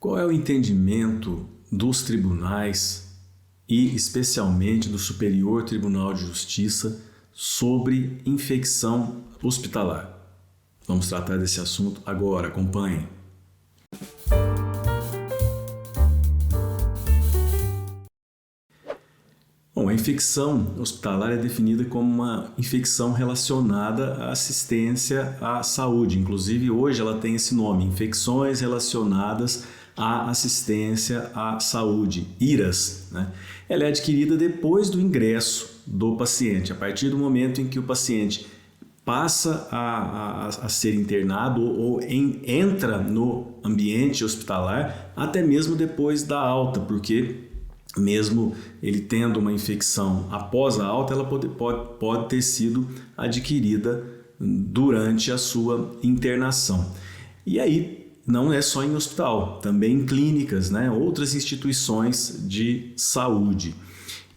Qual é o entendimento dos tribunais e especialmente do Superior Tribunal de Justiça sobre infecção hospitalar? Vamos tratar desse assunto agora, acompanhem. Bom, a infecção hospitalar é definida como uma infecção relacionada à assistência à saúde. Inclusive, hoje ela tem esse nome, infecções relacionadas à assistência à saúde, IRAS, né? Ela é adquirida depois do ingresso do paciente, a partir do momento em que o paciente passa a ser internado ou entra no ambiente hospitalar, até mesmo depois da alta, porque mesmo ele tendo uma infecção após a alta, ela pode ter sido adquirida durante a sua internação. E aí, não é só em hospital, também em clínicas, né? Outras instituições de saúde.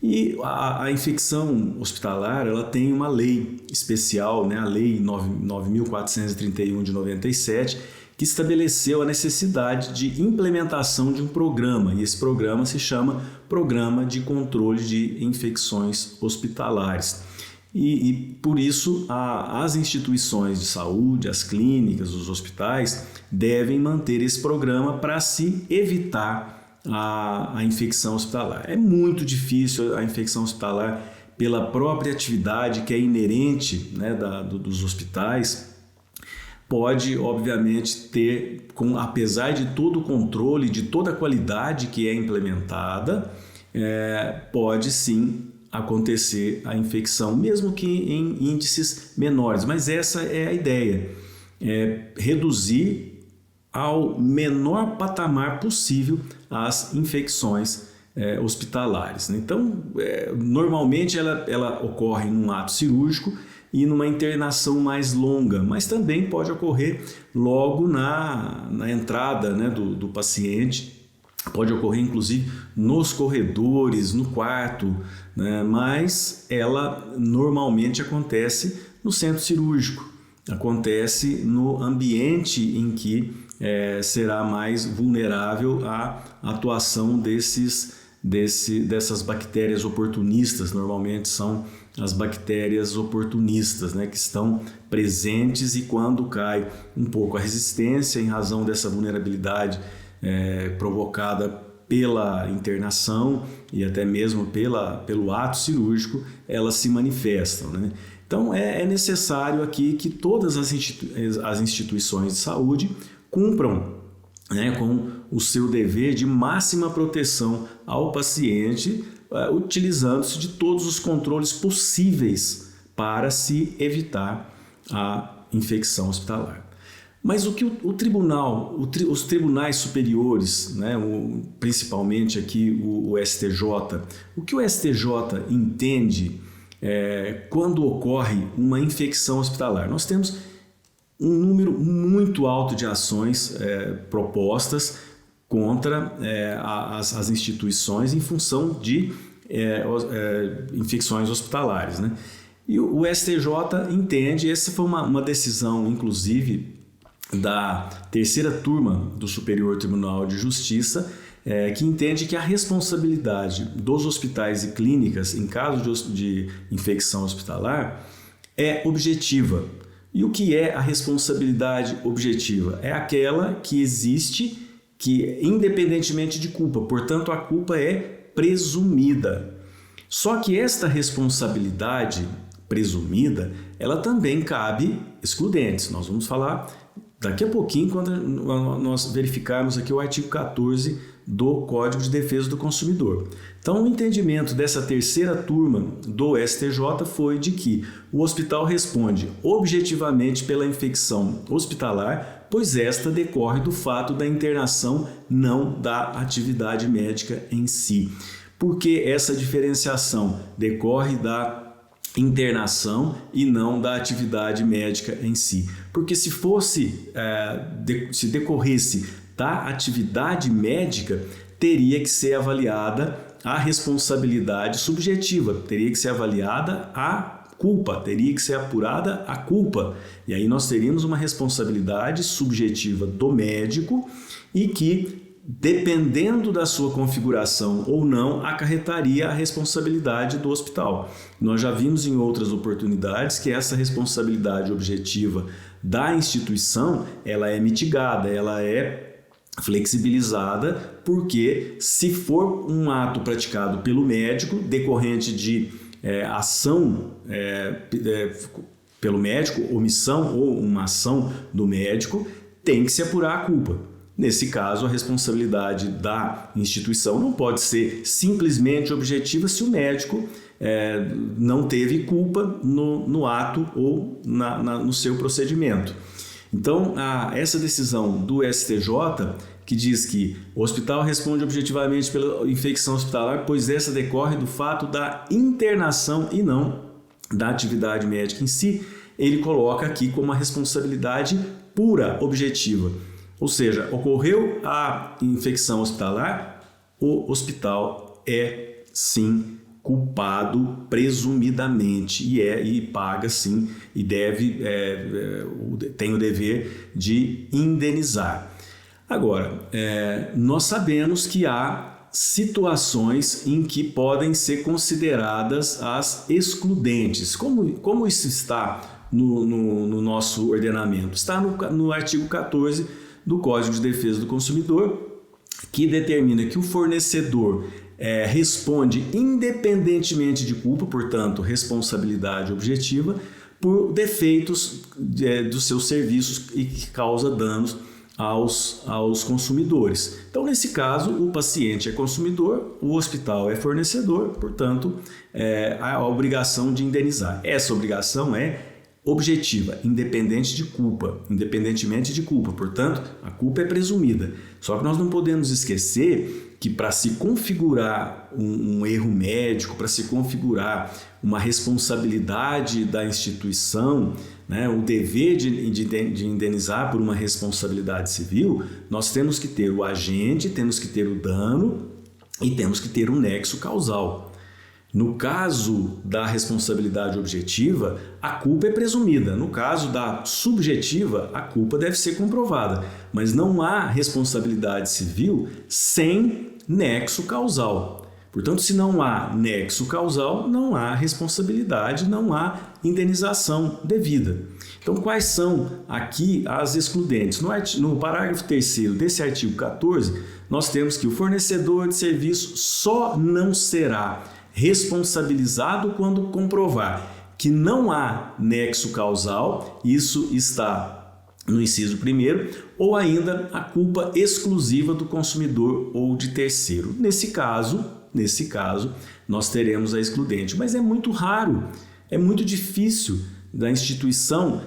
E a infecção hospitalar, ela tem uma lei especial, né? A Lei 9.431 de 97, que estabeleceu a necessidade de implementação de um programa, e esse programa se chama Programa de Controle de Infecções Hospitalares. E por isso as instituições de saúde, as clínicas, os hospitais devem manter esse programa para se evitar a infecção hospitalar. É muito difícil a infecção hospitalar pela própria atividade que é inerente, né, dos hospitais. Pode, obviamente, ter, apesar de todo o controle, de toda a qualidade que é implementada, pode sim acontecer a infecção, mesmo que em índices menores. Mas essa é a ideia, reduzir ao menor patamar possível as infecções hospitalares. Então, normalmente ela ocorre num ato cirúrgico e numa internação mais longa, mas também pode ocorrer logo na entrada, né, do paciente, pode ocorrer inclusive nos corredores, no quarto, né, mas ela normalmente acontece no centro cirúrgico, acontece no ambiente em que será mais vulnerável à atuação dessas bactérias oportunistas. Normalmente são as bactérias oportunistas, né, que estão presentes, e quando cai um pouco a resistência em razão dessa vulnerabilidade provocada pela internação e até mesmo pelo ato cirúrgico, elas se manifestam, né? Então é necessário aqui que todas as instituições de saúde cumpram, né, com o seu dever de máxima proteção ao paciente, utilizando-se de todos os controles possíveis para se evitar a infecção hospitalar. Mas o que os tribunais superiores, né, principalmente aqui o STJ, o que o STJ entende quando ocorre uma infecção hospitalar? Nós temos um número muito alto de ações propostas contra as instituições em função de infecções hospitalares, né? E o STJ entende, essa foi uma decisão, inclusive, da terceira turma do Superior Tribunal de Justiça, que entende que a responsabilidade dos hospitais e clínicas em caso de infecção hospitalar é objetiva. E o que é a responsabilidade objetiva? É aquela que existe, que independentemente de culpa, portanto a culpa é presumida. Só que esta responsabilidade presumida, ela também cabe excludentes. Nós vamos falar daqui a pouquinho, quando nós verificarmos aqui o artigo 14 do Código de Defesa do Consumidor. Então, o entendimento dessa terceira turma do STJ foi de que o hospital responde objetivamente pela infecção hospitalar, pois esta decorre do fato da internação, não da atividade médica em si. Por que essa diferenciação? Decorre da internação e não da atividade médica em si. Porque se decorresse da atividade médica, teria que ser avaliada a responsabilidade subjetiva, teria que ser avaliada a culpa, teria que ser apurada a culpa. E aí nós teríamos uma responsabilidade subjetiva do médico e que dependendo da sua configuração ou não, acarretaria a responsabilidade do hospital. Nós já vimos em outras oportunidades que essa responsabilidade objetiva da instituição, ela é mitigada, ela é flexibilizada, porque se for um ato praticado pelo médico, decorrente de ação pelo médico, omissão ou uma ação do médico, tem que se apurar a culpa. Nesse caso, a responsabilidade da instituição não pode ser simplesmente objetiva se o médico não teve culpa no ato ou no seu procedimento. Então, essa decisão do STJ, que diz que o hospital responde objetivamente pela infecção hospitalar, pois essa decorre do fato da internação e não da atividade médica em si, ele coloca aqui como uma responsabilidade pura, objetiva. Ou seja, ocorreu a infecção hospitalar, o hospital é sim culpado presumidamente e paga sim e tem o dever de indenizar. Agora, nós sabemos que há situações em que podem ser consideradas as excludentes. Como isso está no nosso ordenamento? Está no artigo 14 do Código de Defesa do Consumidor, que determina que o fornecedor responde independentemente de culpa, portanto, responsabilidade objetiva, por defeitos dos seus serviços e que causa danos aos consumidores. Então, nesse caso, o paciente é consumidor, o hospital é fornecedor, portanto, há a obrigação de indenizar. Essa obrigação é objetiva, independentemente de culpa, portanto, a culpa é presumida. Só que nós não podemos esquecer que para se configurar um erro médico, para se configurar uma responsabilidade da instituição, né, o dever de indenizar por uma responsabilidade civil, nós temos que ter o agente, temos que ter o dano e temos que ter um nexo causal. No caso da responsabilidade objetiva, a culpa é presumida. No caso da subjetiva, a culpa deve ser comprovada. Mas não há responsabilidade civil sem nexo causal. Portanto, se não há nexo causal, não há responsabilidade, não há indenização devida. Então, quais são aqui as excludentes? No parágrafo 3º desse artigo 14, nós temos que o fornecedor de serviço só não será responsabilizado quando comprovar que não há nexo causal, isso está no inciso 1º, ou ainda a culpa exclusiva do consumidor ou de terceiro. Nesse caso, nós teremos a excludente, mas é muito raro, é muito difícil da instituição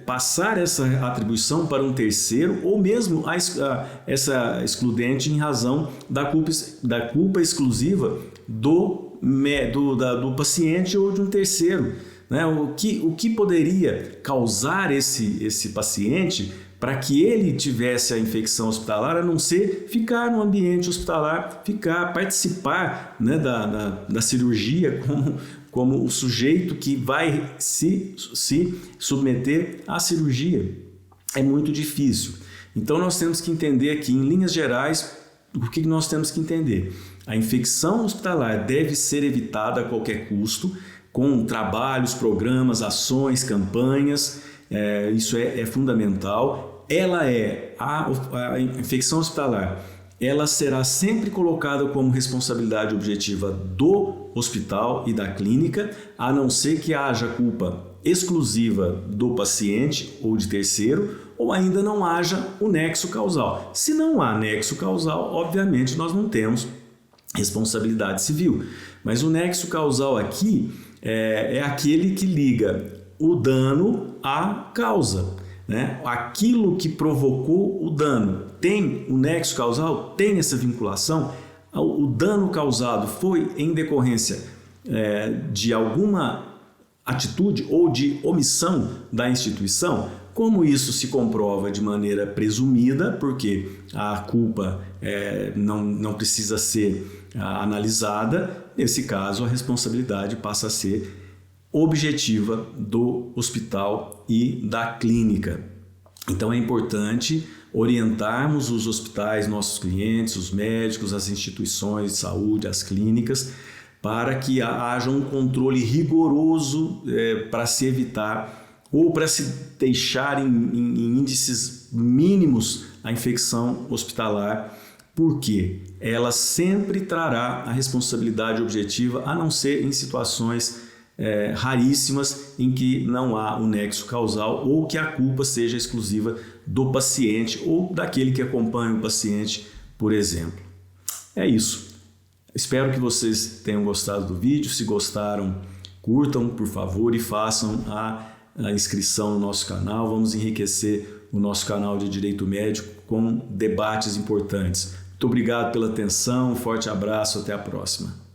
passar essa atribuição para um terceiro ou mesmo essa excludente em razão da culpa exclusiva do paciente ou de um terceiro, né? O que poderia causar esse paciente para que ele tivesse a infecção hospitalar, a não ser ficar no ambiente hospitalar, participar, né, da cirurgia como o sujeito que vai se submeter à cirurgia. É muito difícil. Então nós temos que entender aqui, em linhas gerais, o que nós temos que entender. A infecção hospitalar deve ser evitada a qualquer custo, com trabalhos, programas, ações, campanhas. Isso é fundamental. A infecção hospitalar, ela será sempre colocada como responsabilidade objetiva do hospital e da clínica, a não ser que haja culpa exclusiva do paciente ou de terceiro, ou ainda não haja o nexo causal. Se não há nexo causal, obviamente nós não temos responsabilidade civil. Mas o nexo causal aqui é aquele que liga o dano à causa, né? Aquilo que provocou o dano tem o nexo causal, tem essa vinculação. O dano causado foi em decorrência de alguma atitude ou de omissão da instituição. Como isso se comprova de maneira presumida, porque a culpa não precisa ser analisada, nesse caso a responsabilidade passa a ser objetiva do hospital e da clínica. Então é importante orientarmos os hospitais, nossos clientes, os médicos, as instituições de saúde, as clínicas, para que haja um controle rigoroso para se evitar ou para se deixar em índices mínimos a infecção hospitalar, porque ela sempre trará a responsabilidade objetiva, a não ser em situações raríssimas em que não há um nexo causal ou que a culpa seja exclusiva do paciente ou daquele que acompanha o paciente, por exemplo. É isso. Espero que vocês tenham gostado do vídeo. Se gostaram, curtam, por favor, e façam a inscrição no nosso canal. Vamos enriquecer o nosso canal de Direito Médico com debates importantes. Muito obrigado pela atenção, um forte abraço, até a próxima.